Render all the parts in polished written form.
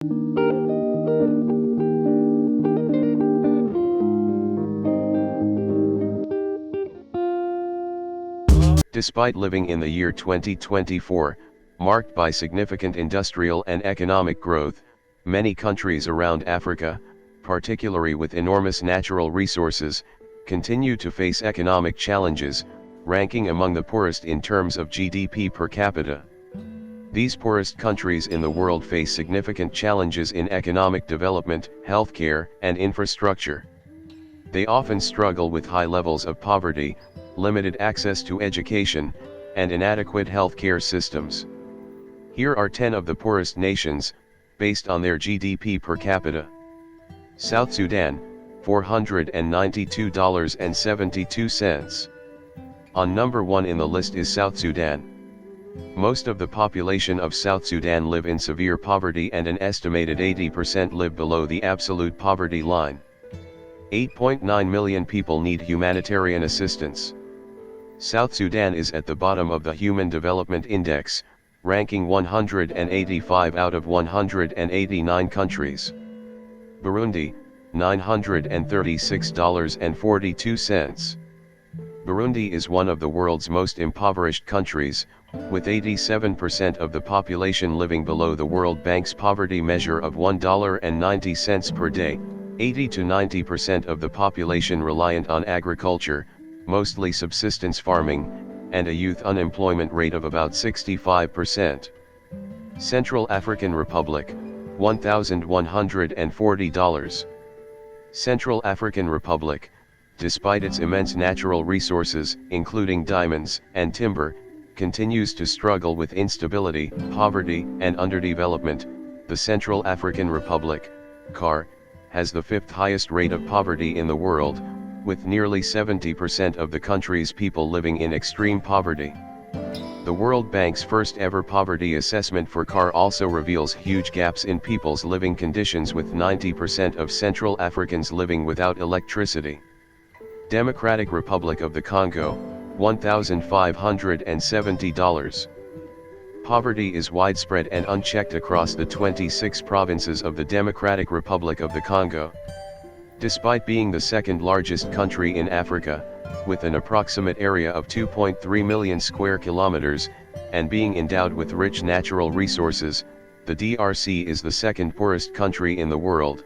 Despite living in the year 2024, marked by significant industrial and economic growth, many countries around Africa, particularly with enormous natural resources, continue to face economic challenges, ranking among the poorest in terms of GDP per capita. These poorest countries in the world face significant challenges in economic development, healthcare, and infrastructure. They often struggle with high levels of poverty, limited access to education, and inadequate healthcare systems. Here are 10 of the poorest nations, based on their GDP per capita. South Sudan, $492.72. On number 1 in the list is South Sudan. Most of the population of South Sudan live in severe poverty, and an estimated 80% live below the absolute poverty line. 8.9 million people need humanitarian assistance. South Sudan is at the bottom of the Human Development Index, ranking 185 out of 189 countries. Burundi, $936.42. Burundi is one of the world's most impoverished countries, with 87% of the population living below the World Bank's poverty measure of $1.90 per day, 80 to 90% of the population reliant on agriculture, mostly subsistence farming, and a youth unemployment rate of about 65%. Central African Republic, $1,140. Central African Republic, despite its immense natural resources, including diamonds and timber, continues to struggle with instability, poverty, and underdevelopment. The Central African Republic, CAR, has the 5th highest rate of poverty in the world, with nearly 70% of the country's people living in extreme poverty. The World Bank's first ever poverty assessment for CAR also reveals huge gaps in people's living conditions, with 90% of Central Africans living without electricity. Democratic Republic of the Congo, $1,570. Poverty is widespread and unchecked across the 26 provinces of the Democratic Republic of the Congo. Despite being the second largest country in Africa, with an approximate area of 2.3 million square kilometers, and being endowed with rich natural resources, the DRC is the second poorest country in the world.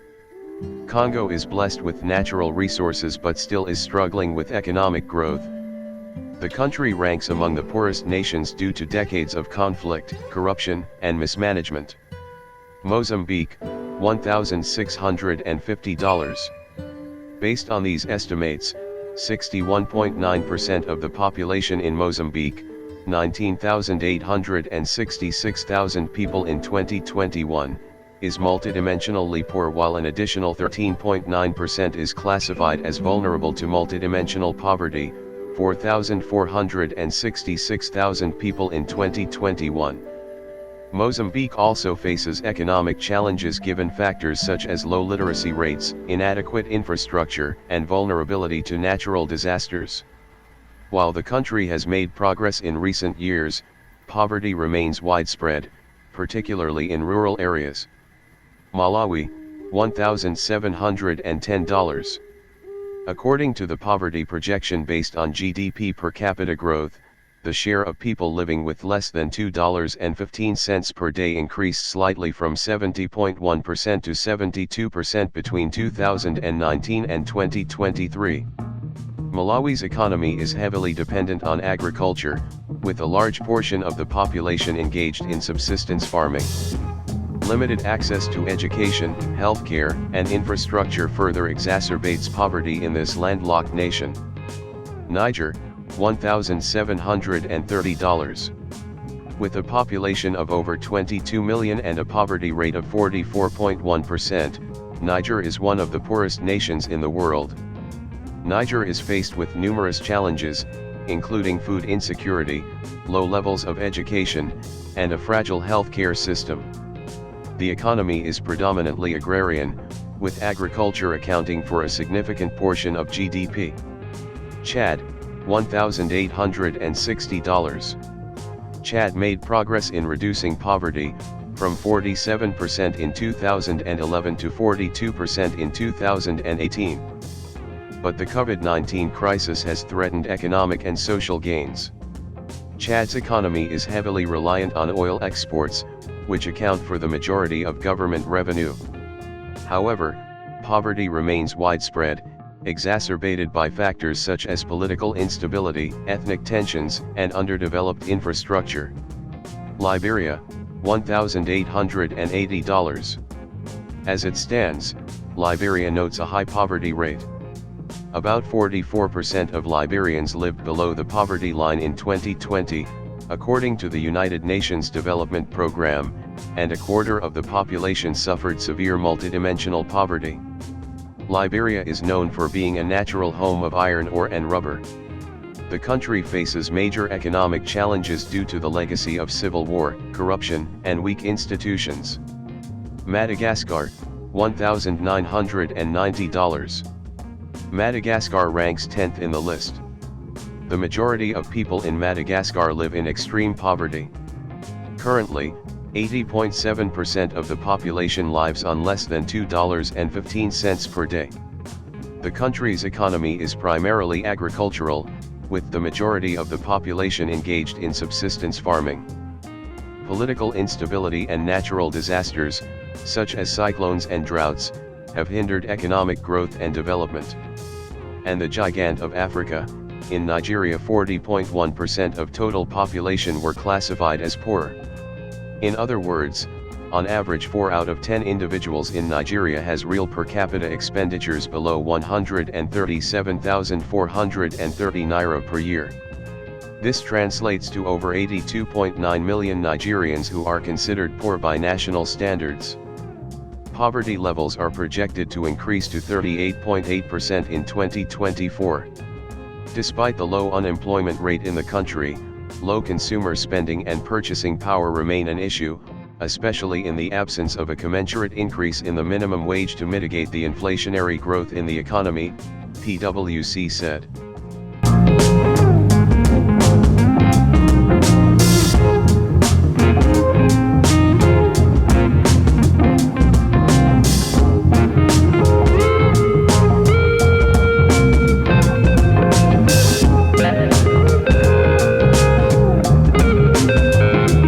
Congo is blessed with natural resources but still is struggling with economic growth. The country ranks among the poorest nations due to decades of conflict, corruption, and mismanagement. Mozambique, $1,650. Based on these estimates, 61.9% of the population in Mozambique, 19,866,000 people in 2021, is multidimensionally poor, while an additional 13.9% is classified as vulnerable to multidimensional poverty, 4,466,000 people in 2021. Mozambique also faces economic challenges given factors such as low literacy rates, inadequate infrastructure, and vulnerability to natural disasters. While the country has made progress in recent years, poverty remains widespread, particularly in rural areas. Malawi, $1,710. According to the poverty projection based on GDP per capita growth, the share of people living with less than $2.15 per day increased slightly from 70.1% to 72% between 2019 and 2023. Malawi's economy is heavily dependent on agriculture, with a large portion of the population engaged in subsistence farming. Limited access to education, healthcare, and infrastructure further exacerbates poverty in this landlocked nation. Niger, $1,730. With a population of over 22 million and a poverty rate of 44.1%, Niger is one of the poorest nations in the world. Niger is faced with numerous challenges, including food insecurity, low levels of education, and a fragile healthcare system. The economy is predominantly agrarian, with agriculture accounting for a significant portion of GDP. Chad, $1,860. Chad made progress in reducing poverty, from 47% in 2011 to 42% in 2018. But the COVID-19 crisis has threatened economic and social gains. Chad's economy is heavily reliant on oil exports, which account for the majority of government revenue. However, poverty remains widespread, exacerbated by factors such as political instability, ethnic tensions, and underdeveloped infrastructure. Liberia, $1,880. As it stands, Liberia notes a high poverty rate. About 44% of Liberians lived below the poverty line in 2020, according to the United Nations Development Programme, and a quarter of the population suffered severe multidimensional poverty. Liberia is known for being a natural home of iron ore and rubber. The country faces major economic challenges due to the legacy of civil war, corruption, and weak institutions. Madagascar, $1,990. Madagascar ranks 10th in the list. The majority of people in Madagascar live in extreme poverty. Currently, 80.7% of the population lives on less than $2.15 per day. The country's economy is primarily agricultural, with the majority of the population engaged in subsistence farming. Political instability and natural disasters, such as cyclones and droughts, have hindered economic growth and development. And the gigant of Africa, in Nigeria 40.1% of total population were classified as poor. In other words, on average 4 out of 10 individuals in Nigeria has real per capita expenditures below 137,430 naira per year. This translates to over 82.9 million Nigerians who are considered poor by national standards. Poverty levels are projected to increase to 38.8% in 2024. Despite the low unemployment rate in the country, low consumer spending and purchasing power remain an issue, especially in the absence of a commensurate increase in the minimum wage to mitigate the inflationary growth in the economy, PwC said.